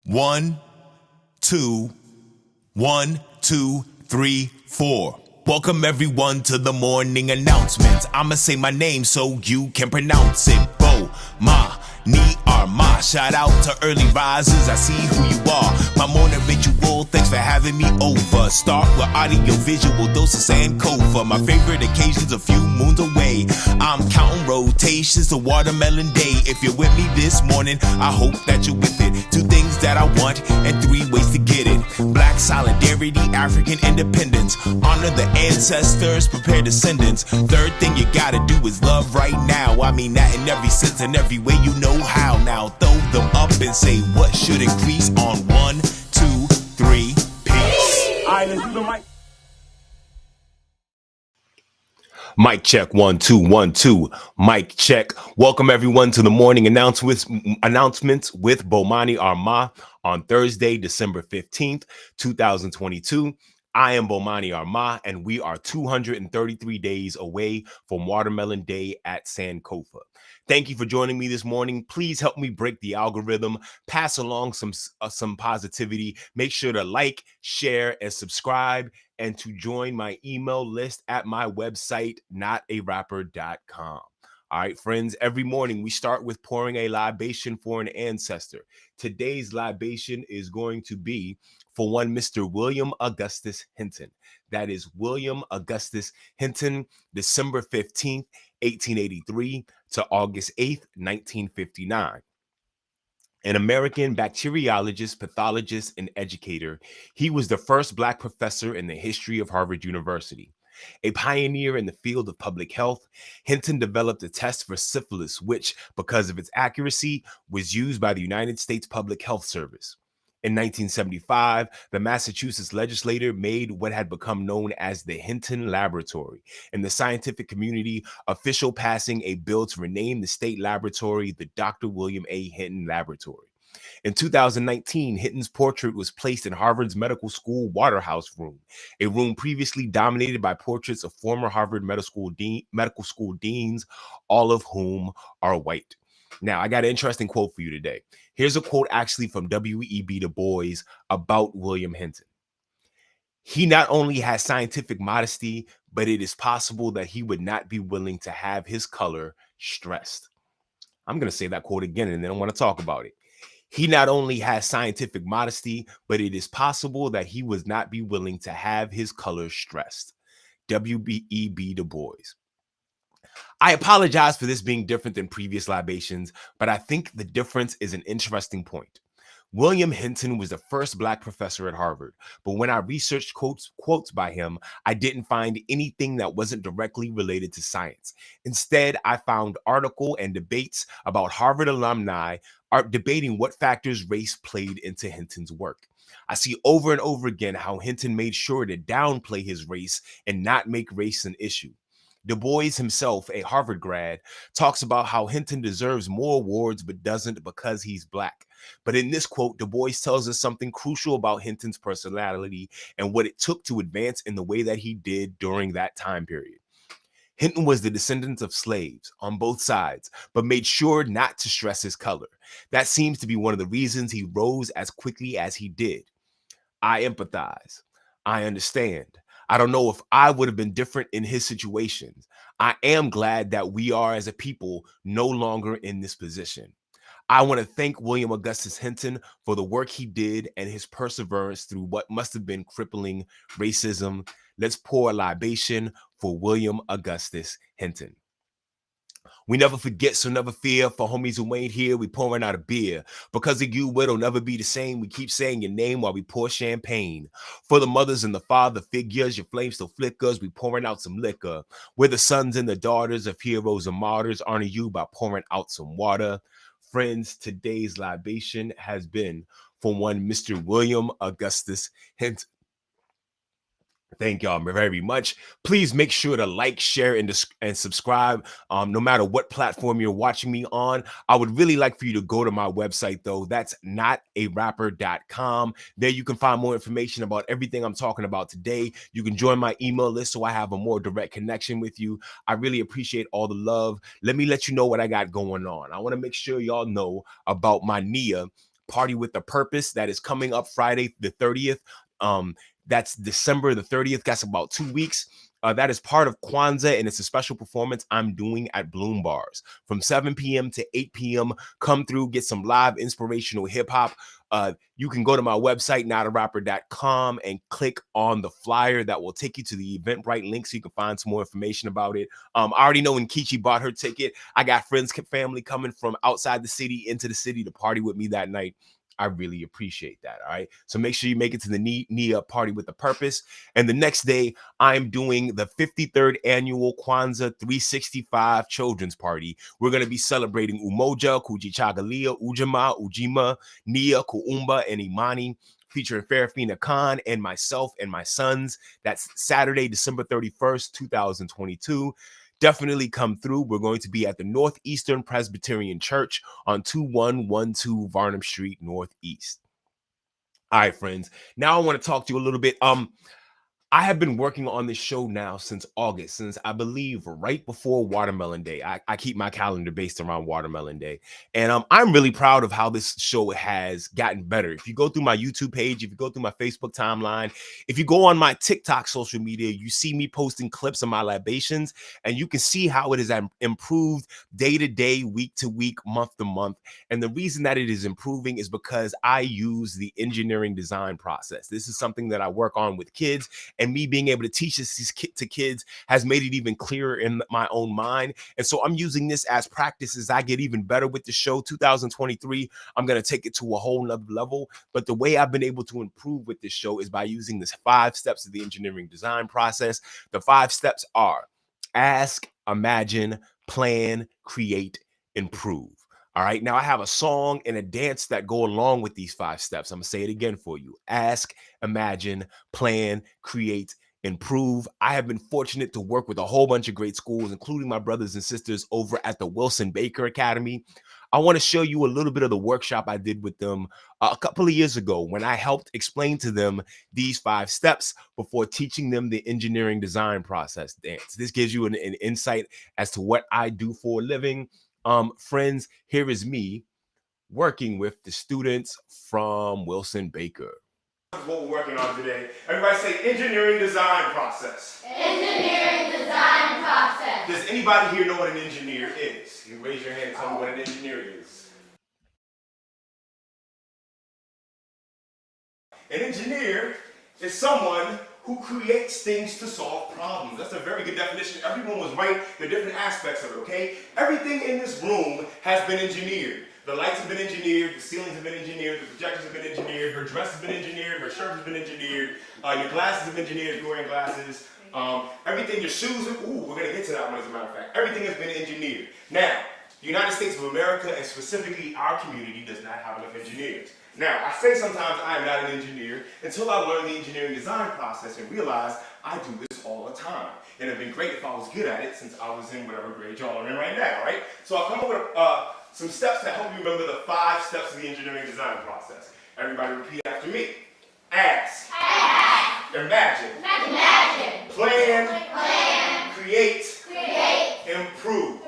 One, two, 1, 2, 3, 4. Welcome everyone to the morning announcements. I'ma say my name so you can pronounce it. Bomani Armh. Shout out to early risers, I see who you are. My morning ritual, thanks for having me over. Start with audio visual, doses and cover. My favorite occasions a few moons away. I'm counting rotations to watermelon day. If you're with me this morning, I hope that you're with it. 2 things that I want and 3 ways to get it. Black solidarity, African independence. Honor the ancestors, prepare descendants. 3rd thing you gotta do is love right now. I mean that in every sense and every way you know how. Now throw them up and say what should increase on 1, 2, 3, peace. Alright, let's do the mic. Mic check 1 2 1 2. Mic check. Welcome everyone to the morning announcements with Bomani Armh on Thursday, December 15th, 2022. I am Bomani Armh, and we are 233 days away from Watermelon Day at Sankofa. Thank you for joining me this morning. Please help me break the algorithm, pass along some positivity. Make sure to like, share, and subscribe, and to join my email list at my website, notarapper.com. All right, friends, every morning we start with pouring a libation for an ancestor. Today's libation is going to be for one Mr. William Augustus Hinton. That is William Augustus Hinton, December 15th, 1883 to August 8th, 1959. An American bacteriologist, pathologist, and educator, he was the first Black professor in the history of Harvard University. A pioneer in the field of public health, Hinton developed a test for syphilis, which, because of its accuracy, was used by the United States Public Health Service. In 1975, the Massachusetts legislature made what had become known as the Hinton Laboratory, in the scientific community, official passing a bill to rename the state laboratory the Dr. William A. Hinton Laboratory. In 2019, Hinton's portrait was placed in Harvard's medical school Waterhouse Room, a room previously dominated by portraits of former Harvard medical school deans, all of whom are white. Now, I got an interesting quote for you today. Here's a quote actually from W.E.B. Du Bois about William Hinton. He not only has scientific modesty, but it is possible that he would not be willing to have his color stressed. I'm going to say that quote again, and then I want to talk about it. He not only has scientific modesty, but it is possible that he would not be willing to have his color stressed. W.E.B. Du Bois. I apologize for this being different than previous libations, but I think the difference is an interesting point. William Hinton was the first Black professor at Harvard, but when I researched quotes by him, I didn't find anything that wasn't directly related to science. Instead, I found articles and debates about Harvard alumni debating what factors race played into Hinton's work. I see over and over again how Hinton made sure to downplay his race and not make race an issue. Du Bois himself, a Harvard grad, talks about how Hinton deserves more awards but doesn't because he's Black. But in this quote, Du Bois tells us something crucial about Hinton's personality and what it took to advance in the way that he did during that time period. Hinton was the descendant of slaves on both sides, but made sure not to stress his color. That seems to be one of the reasons he rose as quickly as he did. I empathize. I understand. I don't know if I would have been different in his situations. I am glad that we are, as a people, no longer in this position. I want to thank William Augustus Hinton for the work he did and his perseverance through what must have been crippling racism. Let's pour a libation for William Augustus Hinton. We never forget, so never fear. For homies who ain't here, we pouring out a beer. Because of you, it'll never be the same. We keep saying your name while we pour champagne. For the mothers and the father figures, your flame still flickers. We pouring out some liquor. We're the sons and the daughters of heroes and martyrs. Honor you by pouring out some water. Friends, today's libation has been for one Mr. William Augustus Hinton. Thank y'all very much. Please make sure to like, share, and subscribe, no matter what platform you're watching me on. I would really like for you to go to my website, though. That's notarapper.com. There you can find more information about everything I'm talking about today. You can join my email list so I have a more direct connection with you. I really appreciate all the love. Let me let you know what I got going on. I want to make sure y'all know about my NIA Party with a Purpose that is coming up Friday the 30th. That's December the 30th. That's about 2 weeks. That is part of Kwanzaa, and it's a special performance I'm doing at Bloombars from 7 p.m. to 8 p.m. Come through, get some live inspirational hip hop. You can go to my website, notarapper.com, and click on the flyer that will take you to the Eventbrite link so you can find some more information about it. I already know when Kichi bought her ticket, I got friends, family coming from outside the city into the city to party with me that night. I really appreciate that. All right. So make sure you make it to the Nia Party with a Purpose. And the next day, I'm doing the 53rd annual Kwanzaa 365 Children's Party. We're going to be celebrating Umoja, Kujichagalia, Ujima, Nia, Kuumba, and Imani, featuring Farafina Khan and myself and my sons. That's Saturday, December 31st, 2022. Definitely come through. We're going to be at the Northeastern Presbyterian Church on 2112 Varnum Street, Northeast. All right, friends. Now I want to talk to you a little bit. I have been working on this show now since August, since I believe right before Watermelon Day. I keep my calendar based around Watermelon Day. And I'm really proud of how this show has gotten better. If you go through my YouTube page, if you go through my Facebook timeline, if you go on my TikTok social media, you see me posting clips of my libations, and you can see how it has improved day to day, week to week, month to month. And the reason that it is improving is because I use the engineering design process. This is something that I work on with kids, and me being able to teach this to kids has made it even clearer in my own mind. And so I'm using this as practice as I get even better with the show. 2023, I'm going to take it to a whole nother level. But the way I've been able to improve with this show is by using this 5 steps of the engineering design process. The 5 steps are ask, imagine, plan, create, improve. All right. Now I have a song and a dance that go along with these 5 steps. I'm going to say it again for you. Ask, imagine, plan, create, improve. I have been fortunate to work with a whole bunch of great schools, including my brothers and sisters over at the Wilson Baker Academy. I want to show you a little bit of the workshop I did with them a couple of years ago when I helped explain to them these 5 steps before teaching them the engineering design process dance. This gives you an insight as to what I do for a living. Friends, here is me working with the students from Wilson Baker. What we're working on today. Everybody say engineering design process. Engineering design process. Does anybody here know what an engineer is? You raise your hand and tell me what an engineer is. An engineer is someone who creates things to solve problems. That's a very good definition. Everyone was right, the different aspects of it, okay? Everything in this room has been engineered. The lights have been engineered, the ceilings have been engineered, the projectors have been engineered, her dress has been engineered, her shirt has been engineered, your glasses have been engineered if you're wearing glasses. Everything, your shoes, we're gonna get to that one as a matter of fact. Everything has been engineered. Now, the United States of America, and specifically our community, does not have enough engineers. Now, I say sometimes I am not an engineer until I learn the engineering design process and realize I do this all the time. And it'd been great if I was good at it since I was in whatever grade y'all are in right now, right? So I'll come up with some steps to help you remember the 5 steps of the engineering design process. Everybody repeat after me. Ask. Ask. Imagine. Imagine. Plan. Create. Improve.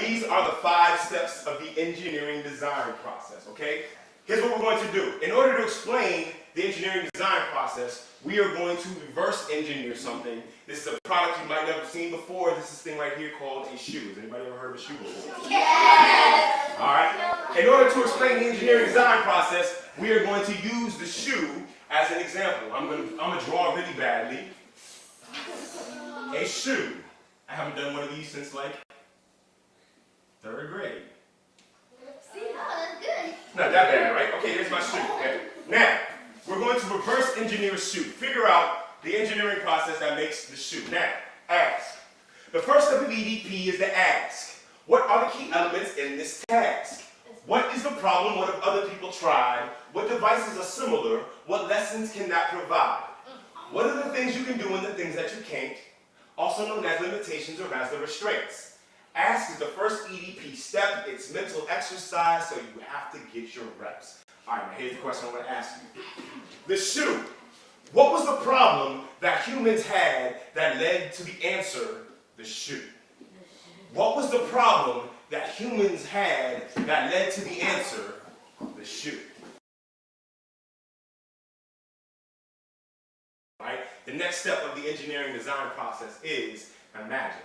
These are the 5 steps of the engineering design process, okay? Here's what we're going to do. In order to explain the engineering design process, we are going to reverse engineer something. This is a product you might never have seen before. This is this thing right here called a shoe. Has anybody ever heard of a shoe before? Yes! All right. In order to explain the engineering design process, we are going to use the shoe as an example. I'm gonna draw really badly. A shoe. I haven't done one of these since like 3rd grade. See, that's good. Not that bad, right? Okay, here's my shoe. Okay. Now, we're going to reverse engineer a shoe. Figure out the engineering process that makes the shoe. Now, ask. The first step of EDP is to ask. What are the key elements in this task? What is the problem? What have other people tried? What devices are similar? What lessons can that provide? What are the things you can do and the things that you can't? Also known as limitations or as the restraints. Ask is the first EDP step. It's mental exercise, so you have to get your reps. All right, now here's the question I'm going to ask you. The shoe. What was the problem that humans had that led to the answer, the shoe? What was the problem that humans had that led to the answer, the the shoe. Right? The next step of the engineering design process is imagine.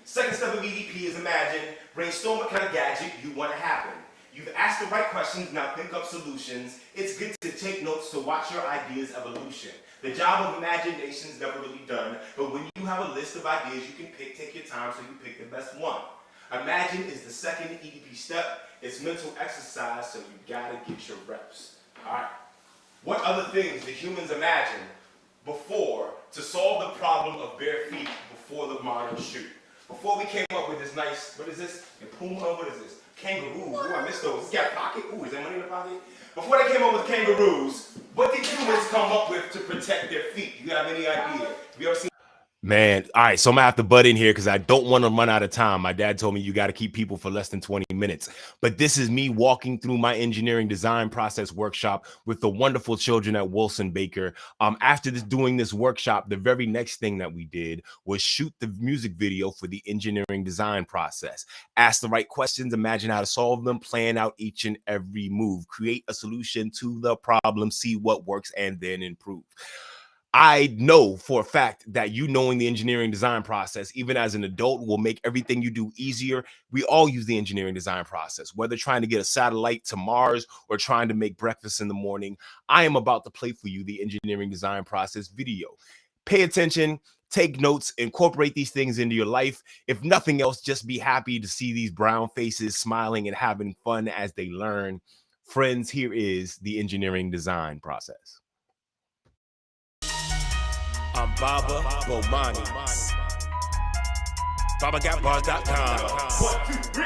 Second step of EDP is imagine. Brainstorm what kind of gadget you want to happen. You've asked the right questions, now think up solutions. It's good to take notes to watch your ideas' evolution. The job of imagination is never really done, but when you have a list of ideas, you can take your time so you pick the best one. Imagine is the second EDP step. It's mental exercise, so you gotta get your reps. All right. What other things did humans imagine before to solve the problem of bare feet before the modern shoe? Before we came up with this nice, what is this? A Puma, what is this? Kangaroo. Ooh, I missed those. It's got a pocket. Ooh, is there money in the pocket? Before they came up with kangaroos, what did humans come up with to protect their feet? You have any idea? Have you ever seen? Man, all right, so I'm gonna have to butt in here because I don't want to run out of time. My dad told me you got to keep people for less than 20 minutes. But this is me walking through my engineering design process workshop with the wonderful children at Wilson Baker. After doing this workshop, the very next thing that we did was shoot the music video for the engineering design process. Ask the right questions, imagine how to solve them, plan out each and every move, create a solution to the problem, see what works, and then improve. I know for a fact that you knowing the engineering design process, even as an adult, will make everything you do easier. We all use the engineering design process, whether trying to get a satellite to Mars or trying to make breakfast in the morning. I am about to play for you the engineering design process video. Pay attention, take notes, incorporate these things into your life. If nothing else, just be happy to see these brown faces smiling and having fun as they learn. Friends, here is the engineering design process. I'm Baba Bomani. BabaGotBars.com. 1, 2, 3.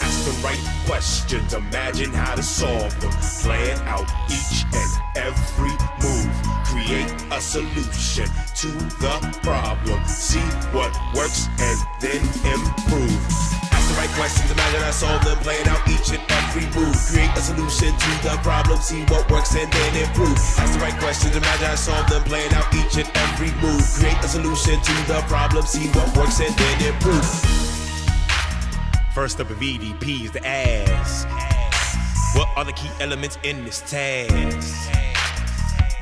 Ask the right questions, imagine how to solve them. Plan out each and every move. Create a solution to the problem. See what works and then improve. The right questions, imagine I solve them, playing out each and every move. Create a solution to the problem, see what works and then improve. Ask the right questions, imagine I solve them, playing out each and every move. Create a solution to the problem, see what works and then improve. First up of EDP is the ask. What are the key elements in this task?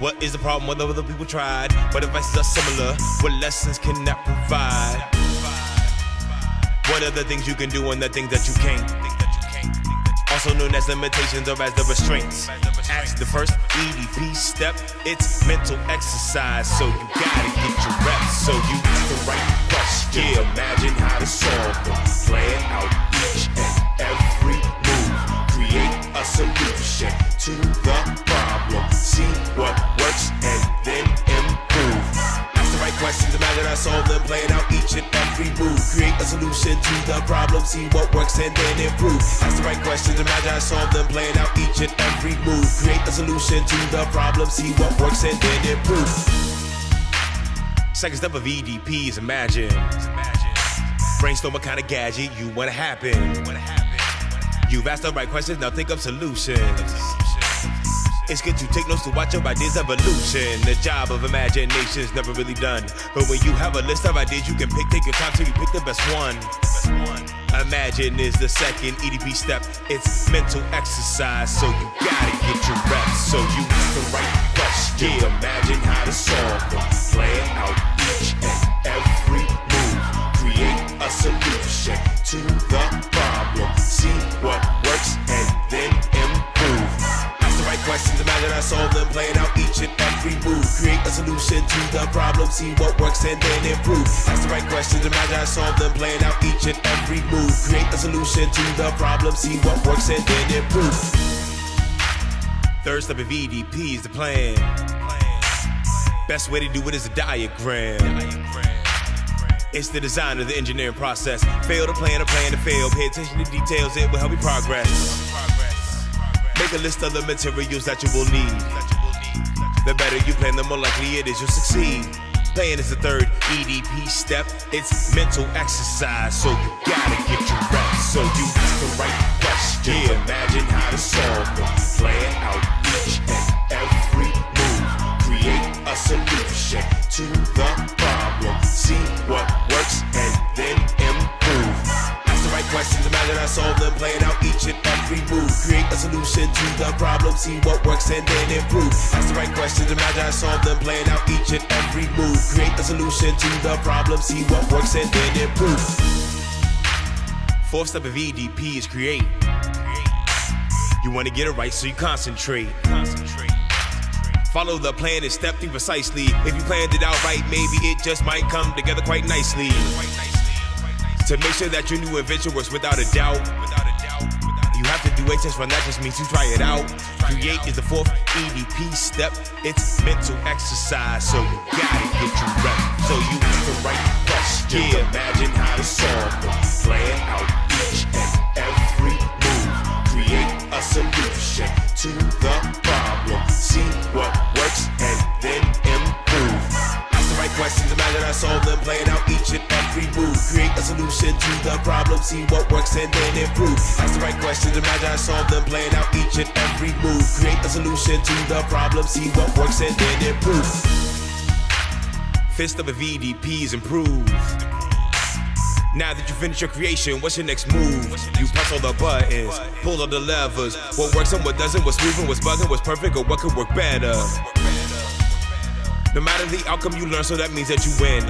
What is the problem what other people tried? What advices are similar? What lessons can that provide? What are the things you can do and the things that you can't? Also known as limitations or as the restraints. Ask the first EDP step, it's mental exercise, so you gotta get your reps. So you ask the right question, yeah, imagine how to solve them. Plan out each and every move. Create a solution to the problem. See what works and then improve. Right questions, imagine I solve them, playing out each and every move. Create a solution to the problem, see what works and then improve. Ask the right questions, imagine I solve them, playing out each and every move. Create a solution to the problem, see what works and then improve. Second step of EDP is imagine. Brainstorm what kind of gadget you want to happen. You've asked the right questions, now think of solutions. It's good to take notes to watch your ideas' evolution. The job of imagination is never really done. But when you have a list of ideas, you can take your time till you pick the best one. Imagine is the second EDP step. It's mental exercise, so you gotta get your reps. So you ask the right question. Yeah, imagine how to solve them. Plan out each and every move. Create a solution to the problem. See what works and then improve. Right questions, imagine I solve them, playing out each and every move. Create a solution to the problem, see what works and then improve. Ask the right questions, imagine I solve them, playing out each and every move. Create a solution to the problem, see what works and then improve. Third step of EDP is the plan. Best way to do it is a diagram. It's the design of the engineering process. Fail to plan, a plan to fail. Pay attention to details, it will help you progress. Make a list of the materials that you will need. The better you plan, the more likely it is you'll succeed. Plan is the third EDP step. It's mental exercise, so you gotta get your reps. So you ask the right question. Yeah, imagine how to solve them. Plan out each and every move. Create a solution to the problem. See what works and then improve. every move. Create a solution to the problem, see what works and then improve. Ask the right questions, imagine I solve them, playing out each and every move. Create a solution to the problem, see what works and then improve. Fourth step of EDP is create. You want to get it right, so you concentrate. Follow the plan and step through precisely. If you planned it out right, maybe it just might come together quite nicely. To make sure that your new invention works without a doubt, you have to do a test run, that just means you try it out. Create is the fourth EDP step. It's mental exercise, so you gotta get you right. So you ask the right question. Imagine how to solve them. Plan out each and every move. Create a solution to the problem. See what works and then improve. Ask the right questions, imagine I solve them. Playing out each and every move. Create a solution to the problem. See what works and then improve. Ask the right questions, imagine I solve them. Playing out each and every move. Create a solution to the problem. See what works and then improve. Fifth step of EDP is improve. Now that you finish your creation, what's your next move? You press all the buttons, pull all the levers. What works and what doesn't, what's moving, what's bugging, what's perfect, or what could work better. No matter the outcome you learn, so that means that you win.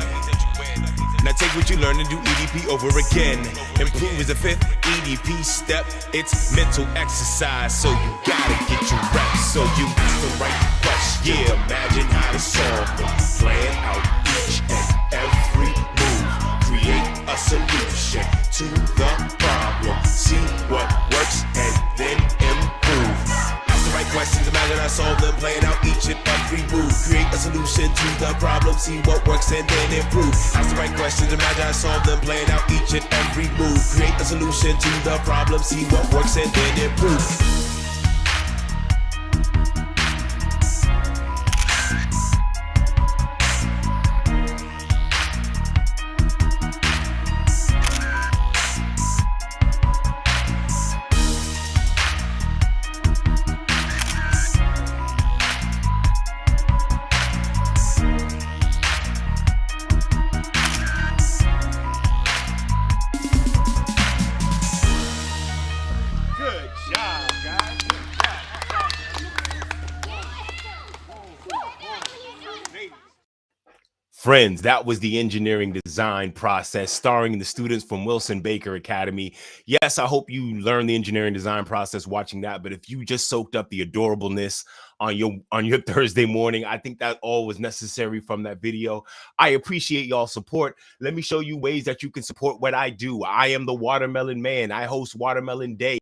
Now take what you learn and do EDP over again. Improve is the fifth EDP step. It's mental exercise, so you gotta get your reps. So you ask the right question. Imagine how to solve them. Plan out each and every move. Create a solution to the problem. See what works and then improve. Ask the right questions, imagine I solve them. Playing out each and every move. Create a solution to the problem. See what works and then improve. Ask the right questions, imagine I solve them. Playing out each and every move. Create a solution to the problem. See what works and then improve. Friends, that was the engineering design process starring the students from Wilson Baker Academy. Yes, I hope you learned the engineering design process watching that, but if you just soaked up the adorableness on your Thursday morning, I think that all was necessary from that video. I appreciate y'all's support. Let me show you ways that you can support what I do. I am the Watermelon Man. I host Watermelon Day.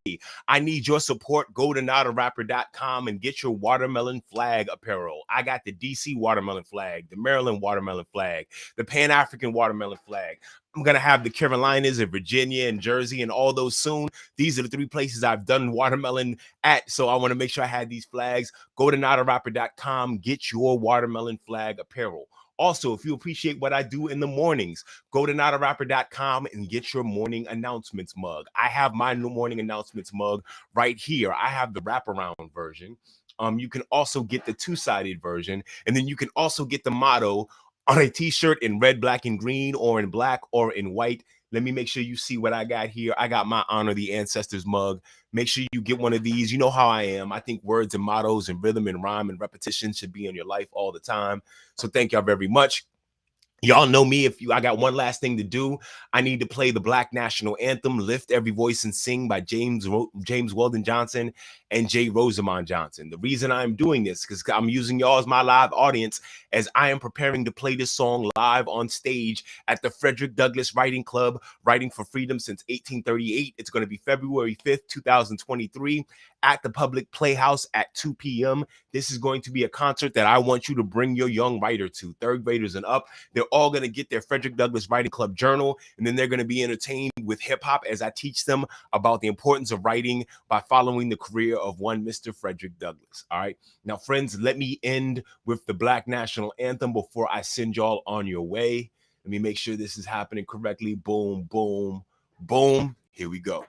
I need your support. Go to notarapper.com and get your watermelon flag apparel. I got the DC watermelon flag, the Maryland watermelon flag, the Pan-African watermelon flag. I'm going to have the Carolinas and Virginia and Jersey and all those soon. These are the three places I've done watermelon at, so I want to make sure I had these flags. Go to notarapper.com, get your watermelon flag apparel. Also, if you appreciate what I do in the mornings, go to notarapper.com and get your morning announcements mug. I have my new morning announcements mug right here. I have the wraparound version. You can also get the two-sided version, and then you can also get the motto on a t-shirt in red, black, and green, or in black, or in white. Let me make sure you see what I got here. I got my Honor the Ancestors mug. Make sure you get one of these. You know how I am. I think words and mottos and rhythm and rhyme and repetition should be in your life all the time. So thank y'all very much. Y'all know me. I got one last thing to do. I need to play the Black National Anthem, Lift Every Voice and Sing by James Weldon Johnson and J. Rosamond Johnson. The reason I'm doing this is because I'm using y'all as my live audience as I am preparing to play this song live on stage at the Frederick Douglass Writing Club, Writing for Freedom since 1838. It's going to be February 5th, 2023 at the Public Playhouse at 2 p.m. This is going to be a concert that I want you to bring your young writer to, third graders and up. They're all going to get their Frederick Douglass Writing Club journal, and then they're going to be entertained with hip hop as I teach them about the importance of writing by following the career of one Mr. Frederick Douglass. All right. Now, friends, let me end with the Black National Anthem before I send y'all on your way. Let me make sure this is happening correctly. Boom, boom, boom. Here we go.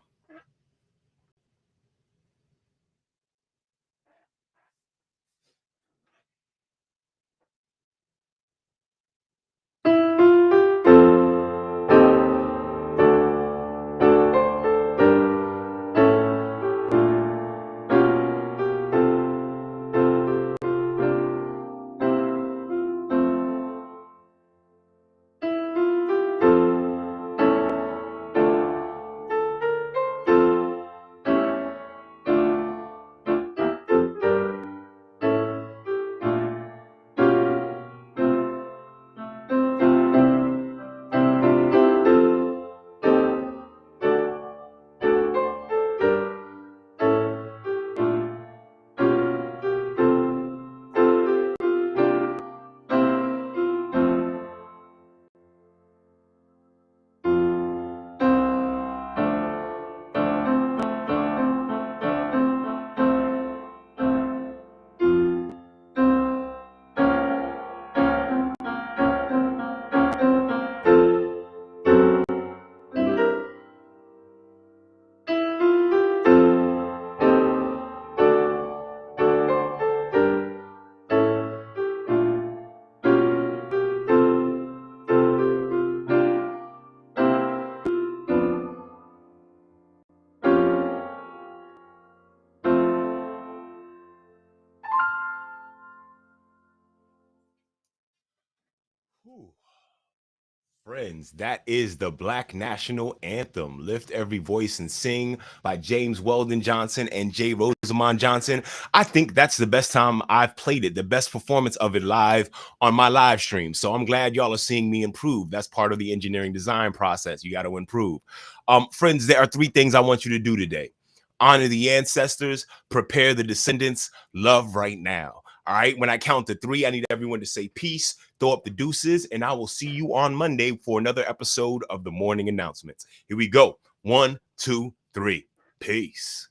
Friends, that is the Black National Anthem, Lift Every Voice and Sing by James Weldon Johnson and J. Rosamond Johnson. I think that's the best time I've played it, the best performance of it live on my live stream. So I'm glad y'all are seeing me improve. That's part of the engineering design process. You got to improve. Friends, there are 3 things I want you to do today. Honor the ancestors, prepare the descendants, love right now. All right. When I count to 3, I need everyone to say peace, throw up the deuces, and I will see you on Monday for another episode of the morning announcements. Here we go. 1, 2, 3. Peace.